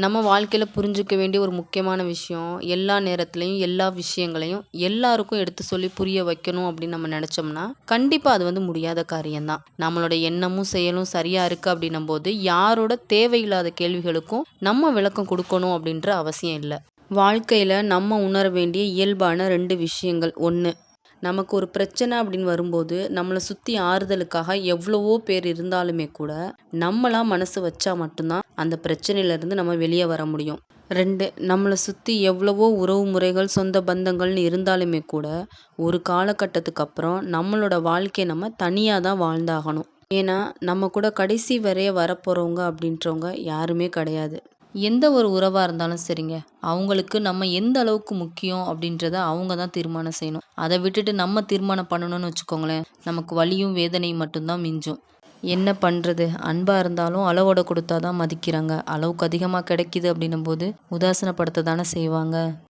நம்ம வாழ்க்கையில் புரிஞ்சுக்க வேண்டிய ஒரு முக்கியமான விஷயம், எல்லா நேரத்துலையும் எல்லா விஷயங்களையும் எல்லாருக்கும் எடுத்து சொல்லி புரிய வைக்கணும் அப்படின்னு நம்ம நினச்சோம்னா கண்டிப்பாக அது முடியாத காரியம்தான். நம்மளோட எண்ணமும் செயலும் சரியாக இருக்குது அப்படின்னும் போது யாரோட தேவையில்லாத கேள்விகளுக்கும் நம்ம விளக்கம் கொடுக்கணும் அப்படின்ற அவசியம் இல்லை. வாழ்க்கையில் நம்ம உணர வேண்டிய இயல்பான 2 விஷயங்கள். ஒன்று, நமக்கு ஒரு பிரச்சனை அப்படின்னு வரும்போது நம்மளை சுற்றி ஆறுதலுக்காக எவ்வளவோ பேர் இருந்தாலுமே கூட நம்மளா மனசு வச்சா மட்டும்தான் அந்த பிரச்சனையிலேருந்து நம்ம வெளியே வர முடியும். 2, நம்மளை சுற்றி எவ்வளவோ உறவு முறைகள் சொந்த பந்தங்கள்னு இருந்தாலுமே கூட ஒரு காலகட்டத்துக்கு அப்புறம் நம்மளோட வாழ்க்கையை நம்ம தனியாக தான் வாழ்ந்தாகணும். ஏன்னா நம்ம கூட கடைசி வரைய வரப்போகிறவங்க அப்படின்றவங்க யாருமே கிடையாது. எந்த ஒரு உறவாக இருந்தாலும் சரிங்க, அவங்களுக்கு நம்ம எந்த அளவுக்கு முக்கியம் அப்படின்றத அவங்க தான் தீர்மானம் செய்யணும். அதை விட்டுட்டு நம்ம தீர்மானம் பண்ணணும்னு வச்சுக்கோங்களேன், நமக்கு வலியும் வேதனையும் மட்டும்தான் மிஞ்சும். என்ன பண்ணுறது, அன்பாக இருந்தாலும் அளவோட கொடுத்தா தான் மதிக்கிறாங்க. அளவுக்கு அதிகமாக கிடைக்கிது அப்படின்னும் போது உதாசீனப்படுத்த தானே செய்வாங்க.